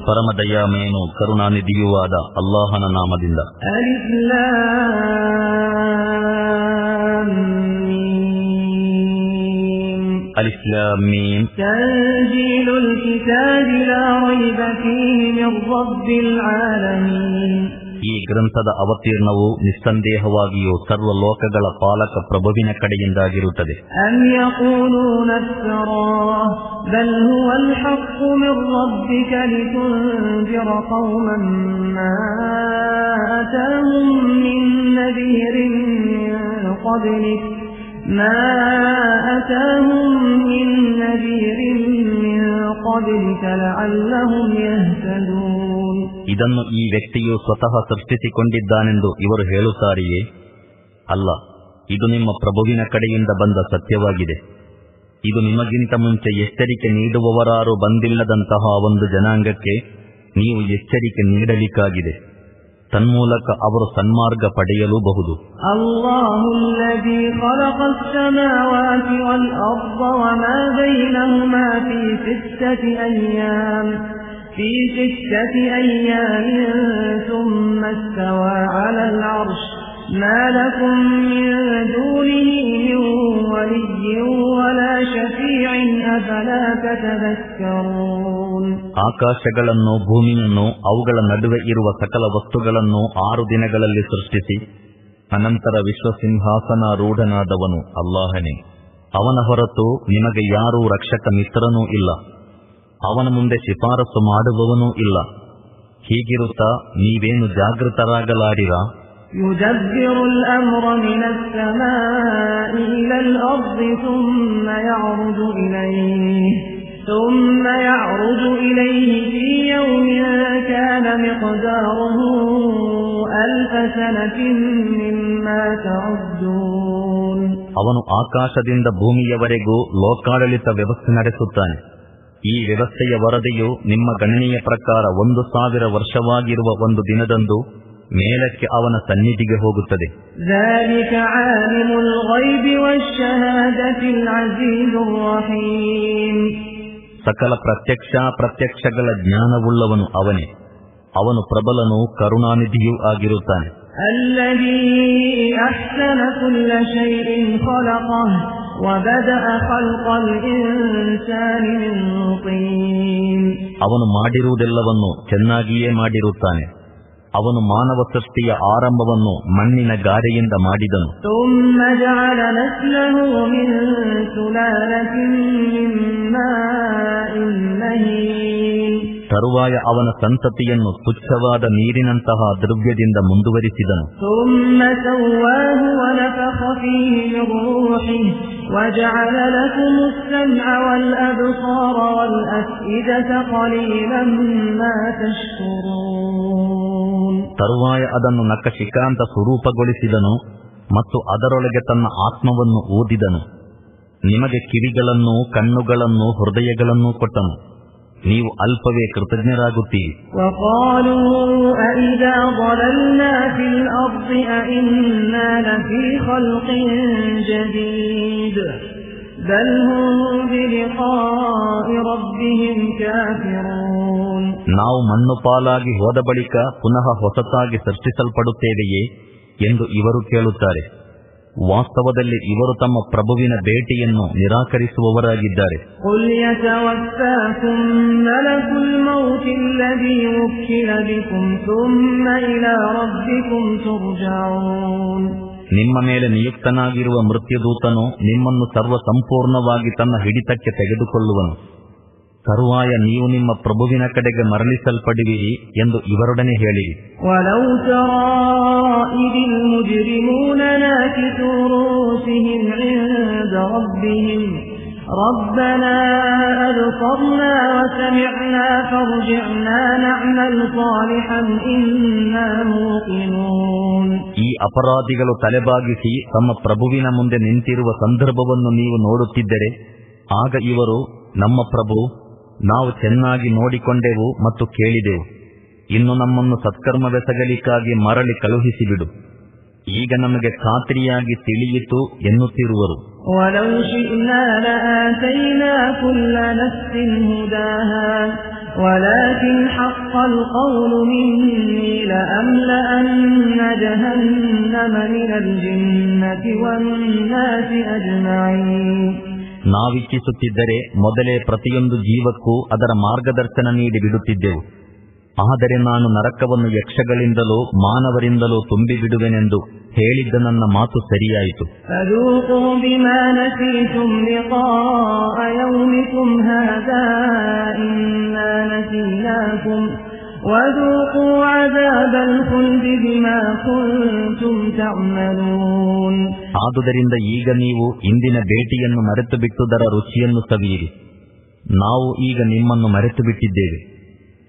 ಪರಮದಯಾಮಯನು ಕರುಣಾನಿಧಿಯೂ ಆದ ಅಲ್ಲಾಹನ ನಾಮದಿಂದ. ಅಲಿಫ್ ಲಾಮ್ ಮೀಮ್. ತಂಜೀಲುಲ್ ಕಿತಾಬಿ ಲಾ ರೈಬ ಫೀಹಿ ಮಿರ್ ರಬ್ಬಿಲ್ ಆಲಮೀನ್. ಈ ಗ್ರಂಥದ ಅವತೀರ್ಣವು ನಿಸ್ಸಂದೇಹವಾಗಿಯೂ ಸರ್ವ ಲೋಕಗಳ ಪಾಲಕ ಪ್ರಭುವಿನ ಕಡೆಯಿಂದಾಗಿರುತ್ತದೆ. ಅಮ್ ಯಖೂಲೂನ ಇಫ್ತರಾಹ್ ಬಲ್ ಹುವಲ್ ಹಕ್ಕು ಮಿರ್ ರಬ್ಬಿಕ ಲಿತುಂಜಿರ ಕೌಮನ್ ಮಾ ಅತಾಹುಂ ಮಿನ್ ನದೀರಿನ್ ಮಿನ್ क़ಬ್ಲಿಕ್ ಲಅಲ್ಲಹುಂ ಯಹ್ತದೂನ್. ಇದನ್ನು ಈ ವ್ಯಕ್ತಿಯು ಸ್ವತಃ ಸೃಷ್ಟಿಸಿಕೊಂಡಿದ್ದಾನೆಂದು ಇವರು ಹೇಳುತ್ತಾರೆಯೇ? ಅಲ್ಲ, ಇದು ನಿಮ್ಮ ಪ್ರಭುವಿನ ಕಡೆಯಿಂದ ಬಂದ ಸತ್ಯವಾಗಿದೆ. ಇದು ನಿಮಗಿಂತ ಮುಂಚೆ ಎಚ್ಚರಿಕೆ ನೀಡುವವರಾರು ಬಂದಿಲ್ಲದಂತಹ ಒಂದು ಜನಾಂಗಕ್ಕೆ ನೀವು ಎಚ್ಚರಿಕೆ ನೀಡಲಿಕ್ಕಾಗಿದೆ. ತನ್ಮೂಲಕ ಅವರು ಸನ್ಮಾರ್ಗ ಪಡೆಯಲೂಬಹುದು. ಅಲ್ಲಾಹುಲ್ಲಜೀ ಖಲಖಸ್ ಸಮಾವಾತಿ ವಲ್ ಅರ್ದ ವಮಾ ಬೈನಹುಮಾ ಫೀ ಸಿತ್ತತಿ ಅಯ್ಯಾಮಿನ್ ಥುಮ್ಮ ಇಸ್ತವಾ ಅಲಲ್ ಅರ್ಶ್ ಮಾ ಲಕುಂ ಮಿನ್ ದೂನಿಹಿ ಮಿನ್ ವಲಿಯ್ಯಿನ್ ವಲಾ ಶಫೀಇನ್ ಅಫಲಾ ತತದಕ್ಕರೂನ್. ಆಕಾಶಗಳನ್ನು, ಭೂಮಿಯನ್ನು, ಅವುಗಳ ನಡುವೆ ಇರುವ ಸಕಲ ವಸ್ತುಗಳನ್ನು 6 ದಿನಗಳಲ್ಲಿ ಸೃಷ್ಟಿಸಿ ಅನಂತರ ವಿಶ್ವಸಿಂಹಾಸನಾರೂಢನಾದವನು ಅಲ್ಲಾಹನೇ. ಅವನ ಹೊರತು ನಿಮಗೆ ಯಾರೂ ರಕ್ಷಕ ಮಿತ್ರನೂ ಇಲ್ಲ, ಅವನ ಮುಂದೆ ಶಿಫಾರಸು ಮಾಡುವವನೂ ಇಲ್ಲ. ಹೀಗಿರುತ್ತಾ ನೀವೇನು ಜಾಗೃತರಾಗಲಾರಿರಾ? ಯುದಬ್ಬಿರುಲ್ ಅಮ್ರ ಮಿನಸ್ ಸಲಾኢ ಇಲಲ್ ಅರ್ದಿ ثم يعرج إليه في يوم كان مقداره 1000 سنة مما تعدون. ಅವನು ಆಕಾಶದಿಂದ ಭೂಮಿಯವರೆಗೂ ಲೋಕಾಡಳಿತ ವ್ಯವಸ್ಥೆ ನಡೆಸುತ್ತಾನೆ. ಈ ವ್ಯವಸ್ಥೆಯ ವರದಿಯು ನಿಮ್ಮ ಗಣನೆಯ ಪ್ರಕಾರ 1000 ವರ್ಷವಾಗಿರುವ ಒಂದು ದಿನದಂದು ಮೇಲಕ್ಕೆ ಅವನ ಸನ್ನಿಧಿಗೆ ಹೋಗುತ್ತದೆ. ذلك عالم الغيب والشهادة العزيز الرحيم. ಸಕಲ ಪ್ರತ್ಯಕ್ಷಗಳ ಜ್ಞಾನವುಳ್ಳವನು ಅವನೇ. ಅವನು ಪ್ರಬಲನೂ ಕರುಣಾನಿಧಿಯೂ ಆಗಿರುತ್ತಾನೆ. الذي أحسن كل شيء خلقه وبدأ خلق الإنسان من طين. ಅವನು ಮಾಡಿರುವುದೆಲ್ಲವನ್ನು ಚೆನ್ನಾಗಿಯೇ ಮಾಡಿರುತ್ತಾನೆ. ಅವನು ಮಾನವ ಸೃಷ್ಟಿಯ ಆರಂಭವನ್ನು ಮಣ್ಣಿನ ಗಾರೆಯಿಂದ ಮಾಡಿದನು. ثم جعل نسله من سلالة من ماء مهين. ತರುವಾಯ ಅವನ ಸಂತತಿಯನ್ನು ತುಚ್ಛವಾದ ನೀರಿನಂತಹ ದ್ರವ್ಯದಿಂದ ಮುಂದುವರಿಸಿದನು. ثم سواه ونفخ فيه من روحه وجعل لكم السمع والأبصار والأفئدة قليلا ما تشكرون. ತರುವಾಯ ಅದನ್ನು ನಖಶಿಖಾಂತ ಸ್ವರೂಪಗೊಳಿಸಿದನು ಮತ್ತು ಅದರೊಳಗೆ ತನ್ನ ಆತ್ಮವನ್ನು ಊದಿದನು. ನಿಮಗೆ ಕಿವಿಗಳನ್ನು, ಕಣ್ಣುಗಳನ್ನು, ಹೃದಯಗಳನ್ನು ಕೊಟ್ಟನು. ನೀವು ಅಲ್ಪವೇ ಕೃತಜ್ಞರಾಗುತ್ತೀರಿ. وقالوا أإذا ضللنا في الأرض أإنا لفي خلق جديد بل هم بلقاء ربهم كافرون. ನಾವು ಮಣ್ಣು ಪಾಲಾಗಿ ಹೋದ ಬಳಿಕ ಪುನಃ ಹೊಸತಾಗಿ ಸೃಷ್ಟಿಸಲ್ಪಡುತ್ತೇವೆಯೇ ಎಂದು ಇವರು ಕೇಳುತ್ತಾರೆ. ವಾಸ್ತವದಲ್ಲಿ ಇವರು ತಮ್ಮ ಪ್ರಭುವಿನ ಭೇಟಿಯನ್ನು ನಿರಾಕರಿಸುವವರಾಗಿದ್ದಾರೆ. قُلْ يَتَوَفَّاكُم مَلَكُ الْمَوْتِ الَّذِي وُكِّلَ بِكُمْ ثُمَّ إِلَى رَبِّكُمْ تُرْجَعُونَ. ನಿಮ್ಮ ಮೇಲೆ ನಿಯುಕ್ತನಾಗಿರುವ ಮೃತ್ಯುದೂತನು ನಿಮ್ಮನ್ನು ಸರ್ವ ಸಂಪೂರ್ಣವಾಗಿ ತನ್ನ ಹಿಡಿತಕ್ಕೆ ತೆಗೆದುಕೊಳ್ಳುವನು. ತರುವಾಯ ನೀವು ನಿಮ್ಮ ಪ್ರಭುವಿನ ಕಡೆಗೆ ಮರಳಿಸಲ್ಪಡುವಿರಿ ಎಂದು ಇವರೊಡನೆ ಹೇಳಿರಿ. وَلَوْ تَرَىٰ إِذِ الْمُجْرِمُونَ نَاكِسُو رُءُوسِهِمْ عِندَ رَبِّهِمْ رَبَّنَا أَبْصَرْنَا وَسَمِعْنَا فَارْجِعْنَا نَعْمَلْ صَالِحًا إِنَّا مُوقِنُونَ. ಈ ಅಪರಾಧಿಗಳು ತಲೆಬಾಗಿಸಿ ತಮ್ಮ ಪ್ರಭುವಿನ ಮುಂದೆ ನಿಂತಿರುವ ಸಂದರ್ಭವನ್ನು ನೀವು ನೋಡುತ್ತಿದ್ದರೆ ಆಗ ಇವರು, ನಮ್ಮ ಪ್ರಭು, ನಾವು ಚೆನ್ನಾಗಿ ನೋಡಿಕೊಂಡೆವು ಮತ್ತು ಕೇಳಿದೆವು. ಇನ್ನು ನಮ್ಮನ್ನು ಸತ್ಕರ್ಮವೆಸಗಲಿಕ್ಕಾಗಿ ಮರಳಿ ಕಳುಹಿಸಿಬಿಡು. ಈಗ ನಮಗೆ ಖಾತ್ರಿಯಾಗಿ ತಿಳಿಯಿತು ಎನ್ನುತ್ತಿರುವರು. وَلَوْ شِئْنَا لَآتَيْنَا آتينا كل نفس هداها ولكن حق القول مني لأملأن جهنم من الجنة والناس أجمعين. ನಾವಿಚ್ಛಿಸುತ್ತಿದ್ದರೆ ಮೊದಲೇ ಪ್ರತಿಯೊಂದು ಜೀವಕ್ಕೂ ಅದರ ಮಾರ್ಗದರ್ಶನ ನೀಡಿ ಬಿಡುತ್ತಿದ್ದೆವು. ಆದರೆ ನಾನು ನರಕವನ್ನು ಯಕ್ಷಗಳಿಂದಲೂ ಮಾನವರಿಂದಲೂ ತುಂಬಿಬಿಡುವೆನೆಂದು ಹೇಳಿದ್ದ ನನ್ನ ಮಾತು ಸರಿಯಾಯಿತು. فذوقوا بما نسيتم لقاء يومكم هذا إنا نسيناكم وذوقوا عذاب الخلد بما كنتم تعملون. ಆದುದರಿಂದ ಈಗ ನೀವು ಇಂದಿನ ಭೇಟಿಯನ್ನು ಮರೆತು ಬಿಟ್ಟುದರ ರುಚಿಯನ್ನು ಸವಿಯಿರಿ. ನಾವು ಈಗ ನಿಮ್ಮನ್ನು ಮರೆತು ಬಿಟ್ಟಿದ್ದೇವೆ.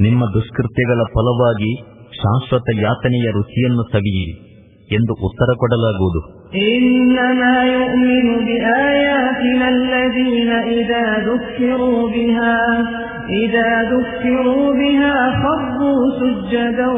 ನಿಮ್ಮ ದುಷ್ಕೃತ್ಯಗಳ ಫಲವಾಗಿ ಶಾಶ್ವತ ಯಾತನೆಯ ರುಚಿಯನ್ನು ಸವಿಯಿರಿ ಎಂದು ಉತ್ತರ ಕೊಡಲಾಗುವುದು. إنما يؤمن بآياتنا الذين إذا ذكروا بها خروا سجدا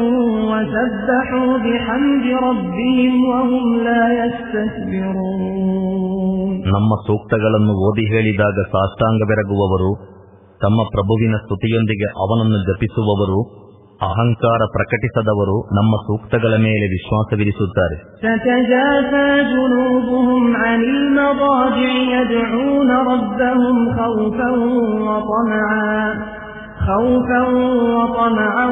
وسبحوا بحمد ربهم وهم لا يستكبرون. ನಮ್ಮ ಸೂಕ್ತಗಳನ್ನು ಓದಿ ಹೇಳಿದಾಗ ಸಾಷ್ಟಾಂಗವೆರಗುವವರು, ತಮ್ಮ ಪ್ರಭುವಿನ ಸ್ತುತಿಯೊಂದಿಗೆ ಅವನನ್ನು ಜಪಿಸುವವರು, ಅಹಂಕಾರ ಪ್ರಕಟಿಸದವರು ನಮ್ಮ ಸೂಕ್ತಗಳ ಮೇಲೆ ವಿಶ್ವಾಸವಿರಿಸುತ್ತಾರೆ. تتجافى جنوبهم عن المضاجع يدعون ربهم خوفا وطمعا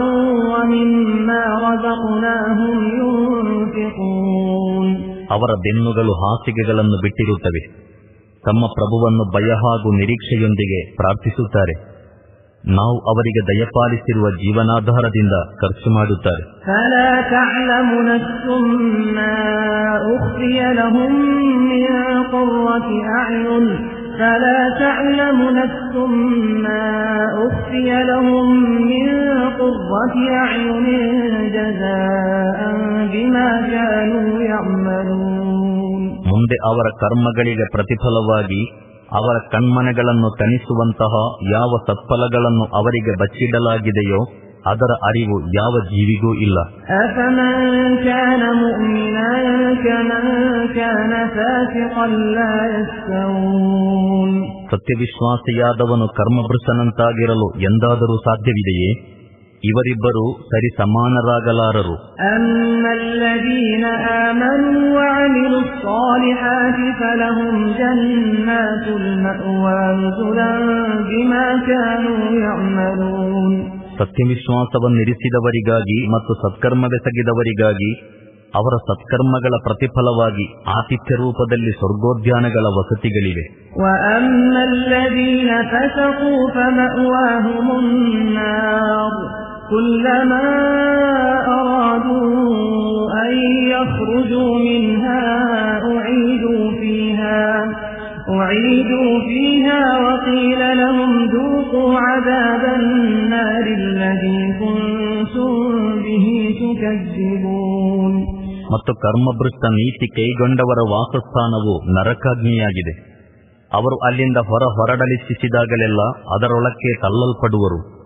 ومما رزقناهم ينفقون. ಅವರ ಬೆನ್ನುಗಳು ಹಾಸಿಗೆಗಳನ್ನು ಬಿಟ್ಟಿರುತ್ತವೆ. ತಮ್ಮ ಪ್ರಭುವನ್ನು ಭಯ ಹಾಗೂ ನಿರೀಕ್ಷೆಯೊಂದಿಗೆ ಪ್ರಾರ್ಥಿಸುತ್ತಾರೆ. ನಾವು ಅವರಿಗೆ ದಯಪಾಲಿಸಿರುವ ಜೀವನಾಧಾರದಿಂದ ಖರ್ಚು ಮಾಡುತ್ತಾರೆ. فلا تعلم نفس ما أخفي لهم من قرة أعين جزاء بما كانوا يعملون. ಮುಂದೆ ಅವರ ಕರ್ಮಗಳಿಗೆ ಪ್ರತಿಫಲವಾಗಿ ಅವರ ಕಣ್ಮನೆಗಳನ್ನು ತಣಿಸುವಂತಹ ಯಾವ ಸತ್ಫಲಗಳನ್ನು ಅವರಿಗೆ ಬಚ್ಚಿಡಲಾಗಿದೆಯೋ ಅದರ ಅರಿವು ಯಾವ ಜೀವಿಗೂ ಇಲ್ಲ. أفمن كان مؤمنا كمن كان فاسقا لا يستوون. ಸತ್ಯವಿಶ್ವಾಸಿಯಾದವನು ಕರ್ಮಭ್ರಷ್ಟನಂತಾಗಿರಲು ಎಂದಾದರೂ ಸಾಧ್ಯವಿದೆಯೇ? ಇವರಿಬ್ಬರು ಸರಿ ಸಮಾನರಾಗಲಾರರು. أما الذين آمنوا وعملوا الصالحات فلهم جنات المأوى نزلا بما كانوا يعملون. ಸತ್ಯವಿಶ್ವಾಸವನ್ನಿರಿಸಿದವರಿಗಾಗಿ ಮತ್ತು ಸತ್ಕರ್ಮವೆಸಗಿದವರಿಗಾಗಿ ಅವರ ಸತ್ಕರ್ಮಗಳ ಪ್ರತಿಫಲವಾಗಿ ಆತಿಥ್ಯ ರೂಪದಲ್ಲಿ ಸ್ವರ್ಗೋದ್ಯಾನಗಳ ವಸತಿಗಳಿವೆ. وأما الذين فسقوا فمأواهم النار كلما أرادوا أن يخرجوا منها أعيدوا فيها وقيل لهم ذوقوا عذاب النار الذي كنتم به تكذبون. ಮತ್ತು ಕರ್ಮಭ್ರಷ್ಟ ನೀತಿ ಕೈಗೊಂಡವರ ವಾಸಸ್ಥಾನವು ನರಕಾಗ್ನಿಯಾಗಿದೆ. ಅವರು ಅಲ್ಲಿಂದ ಹೊರಡಲಿಚ್ಛಿಸಿದಾಗಲೆಲ್ಲ ಅದರೊಳಕ್ಕೆ ತಳ್ಳಲ್ಪಡುವರು.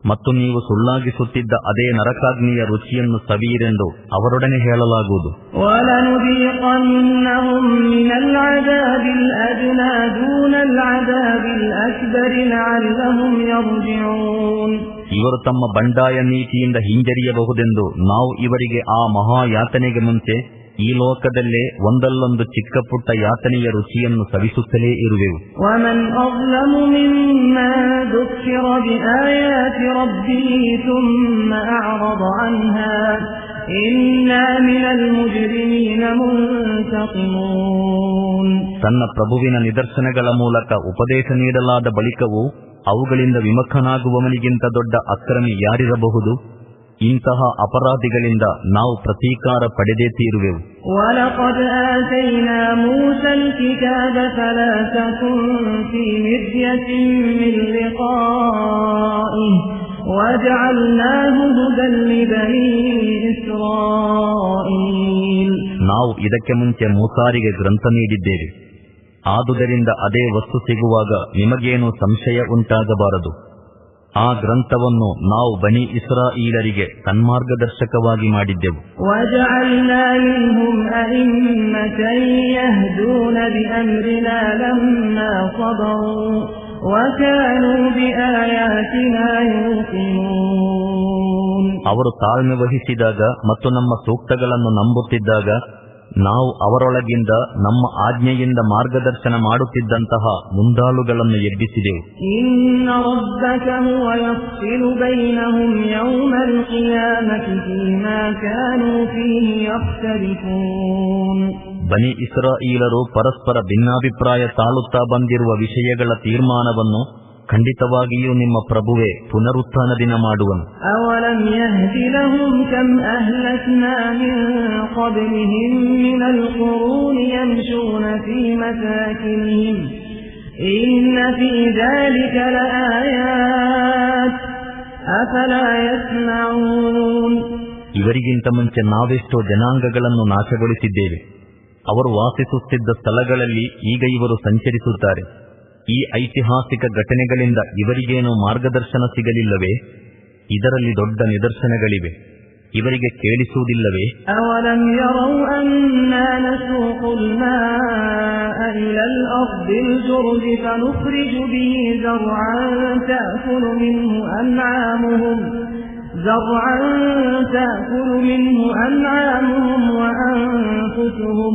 ಮತ್ತು ನೀವು ಸುಳ್ಳಾಗಿಸುತ್ತಿದ್ದ ಅದೇ ನರಕಾಗ್ನಿಯ ರುಚಿಯನ್ನು ಸವಿಯಿರೆಂದು ಅವರೊಡನೆ ಹೇಳಲಾಗುವುದು. وَلَنُذِيقَنَّهُم مِّنَ الْعَذَابِ الْأَدْنَىٰ دُونَ الْعَذَابِ الْأَكْبَرِ لَعَلَّهُمْ يَرْجِعُونَ. ಇವರು ತಮ್ಮ ಬಂಡಾಯ ನೀತಿಯಿಂದ ಹಿಂಜರಿಯಬಹುದೆಂದು ನಾವು ಇವರಿಗೆ ಆ ಮಹಾಯಾತನೆಗೆ ಮುಂಚೆ ಈ ಲೋಕದಲ್ಲೇ ಒಂದಲ್ಲೊಂದು ಚಿಕ್ಕ ಪುಟ್ಟ ಯಾತನೆಯ ರುಚಿಯನ್ನು ಸವಿಸುತ್ತಲೇ ಇರುವೆವು. وَمَنْ أَظْلَمُ مِمَّن ذُكِّرَ بِآيَاتِ رَبِّهِ ثُمَّ أَعْرَضَ عَنْهَا إِنَّا مِنَ الْمُجْرِمِينَ مُنْتَقِمُونَ. ತನ್ನ ಪ್ರಭುವಿನ ನಿದರ್ಶನಗಳ ಮೂಲಕ ಉಪದೇಶ ನೀಡಲಾದ ಬಳಿಕವೂ ಅವುಗಳಿಂದ ವಿಮುಖನಾಗುವವನಿಗಿಂತ ದೊಡ್ಡ ಅಕ್ರಮಿ ಯಾರಿರಬಹುದು? ಇಂತಹ ಅಪರಾಧಿಗಳಿಂದ ನಾವು ಪ್ರತೀಕಾರ ಪಡೆದೇ ತೀರುವೆವು. وَلَقَدْ آتَيْنَا مُوسَى الْكِتَابَ فَلَا تَكُنْ فِي مِرْيَةٍ مِّن لِّقَائِهِ وَجَعَلْنَاهُ هُدًى لِّبَنِي إِسْرَائِيلَ. ನಾವು ಇದಕ್ಕೆ ಮುಂಚೆ ಮೂಸಾರಿಗೆ ಗ್ರಂಥ ನೀಡಿದ್ದೇವೆ. ಆದುದರಿಂದ ಅದೇ ವಸ್ತು ಸಿಗುವಾಗ ನಿಮಗೇನೂ ಸಂಶಯ ಉಂಟಾಗಬಾರದು. ಆ ಗ್ರಂಥವನ್ನು ನಾವು ಬನಿ ಇಸ್ರಾಯೀಲರಿಗೆ ಸನ್ಮಾರ್ಗದರ್ಶಕವಾಗಿ ಮಾಡಿದ್ದೆವು. وجعلنا منهم أئمة يهدون بأمرنا لما صبروا وكانوا بآياتنا يوقنون. ಅವರು ತಾಳ್ಮೆ ವಹಿಸಿದಾಗ ಮತ್ತು ನಮ್ಮ ಸೂಕ್ತಗಳನ್ನು ನಂಬುತ್ತಿದ್ದಾಗ ನಾವು ಅವರೊಳಗಿಂದ ನಮ್ಮ ಆಜ್ಞೆಯಿಂದ ಮಾರ್ಗದರ್ಶನ ಮಾಡುತ್ತಿದ್ದಂತಹ ಮುಂದಾಳುಗಳನ್ನು ಎಬ್ಬಿಸಿದೆವು. إن ربك هو يفصل بينهم يوم القيامة فيما كانوا فيه يختلفون. ಬನಿ ಇಸ್ರಾಯೀಲರು ಪರಸ್ಪರ ಭಿನ್ನಾಭಿಪ್ರಾಯ ತಾಳುತ್ತಾ ಬಂದಿರುವ ವಿಷಯಗಳ ತೀರ್ಮಾನವನ್ನು ಖಂಡಿತವಾಗಿಯೂ ನಿಮ್ಮ ಪ್ರಭುವೇ ಪುನರುತ್ಥಾನ ದಿನ ಮಾಡುವನು. أولم يهد لهم كم أهلكنا من قبلهم من القرون يمشون في مساكنهم إن في ذلك لآيات أفلا يسمعون. ಇವರಿಗಿಂತ ಮುಂಚೆ ನಾವೆಷ್ಟೋ ಜನಾಂಗಗಳನ್ನು ನಾಶಗೊಳಿಸಿದ್ದೇವೆ. ಅವರು ವಾಸಿಸುತ್ತಿದ್ದ ಸ್ಥಳಗಳಲ್ಲಿ ಈಗ ಇವರು ಸಂಚರಿಸುತ್ತಾರೆ. ಈ ಐತಿಹಾಸಿಕ ಘಟನೆಗಳಿಂದ ಇವರಿಗೇನೂ ಮಾರ್ಗದರ್ಶನ ಸಿಗಲಿಲ್ಲವೇ? ಇದರಲ್ಲಿ ದೊಡ್ಡ ನಿದರ್ಶನಗಳಿವೆ. ಇವರಿಗೆ ಕೇಳಿಸುವುದಿಲ್ಲವೇ? أولم يروا أنا نسوق الماء إلى الأرض الجرز فنخرج به زرعا تأكل منه أنعامهم وأنفسهم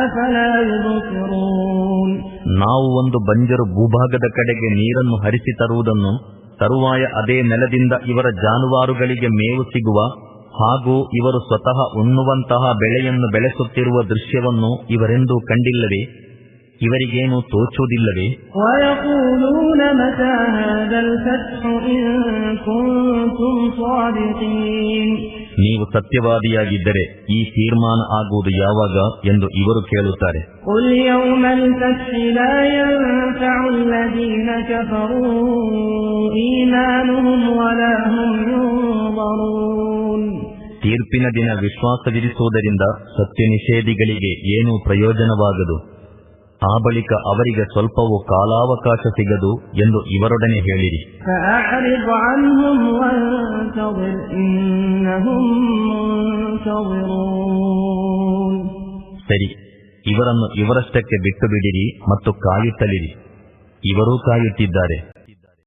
أفلا يبصرون. ನಾವು ಒಂದು ಬಂಜರು ಭೂಭಾಗದ ಕಡೆಗೆ ನೀರನ್ನು ಹರಿಸಿ ತರುವುದನ್ನು, ತರುವಾಯ ಅದೇ ನೆಲದಿಂದ ಇವರ ಜಾನುವಾರುಗಳಿಗೆ ಮೇವು ಸಿಗುವ ಹಾಗೂ ಇವರು ಸ್ವತಃ ಉಣ್ಣುವಂತಹ ಬೆಳೆಯನ್ನು ಬೆಳೆಸುತ್ತಿರುವ ದೃಶ್ಯವನ್ನು ಇವರೆಂದೂ ಕಂಡಿಲ್ಲವೇ? ಇವರಿಗೇನು ತೋಚುವುದಿಲ್ಲವೇ? ويقولون متى هذا الفتح إن كنتم صادقين. ನೀವು ಸತ್ಯವಾದಿಯಾಗಿದ್ದರೆ ಈ ತೀರ್ಮಾನ ಆಗುವುದು ಯಾವಾಗ ಎಂದು ಇವರು ಕೇಳುತ್ತಾರೆ. قل يوم الفتح لا ينفع الذين كفروا إيمانهم ولا هم ينظرون. ತೀರ್ಪಿನ ದಿನ ವಿಶ್ವಾಸವಿರಿಸುವುದರಿಂದ ಸತ್ಯ ನಿಷೇಧಿಗಳಿಗೆ ಏನೂ ಪ್ರಯೋಜನವಾಗದು. ಆ ಬಳಿಕ ಅವರಿಗೆ ಸ್ವಲ್ಪವೂ ಕಾಲಾವಕಾಶ ಸಿಗದು ಎಂದು ಇವರೊಡನೆ ಹೇಳಿರಿ. فأعرض عنهم وانتظر إنهم منتظرون. ಸರಿ, ಇವರನ್ನು ಇವರಷ್ಟಕ್ಕೆ ಬಿಟ್ಟು ಬಿಡಿರಿ ಮತ್ತು ಕಾಯುತ್ತಲಿರಿ. ಇವರೂ ಕಾಯುತ್ತಿದ್ದಾರೆ.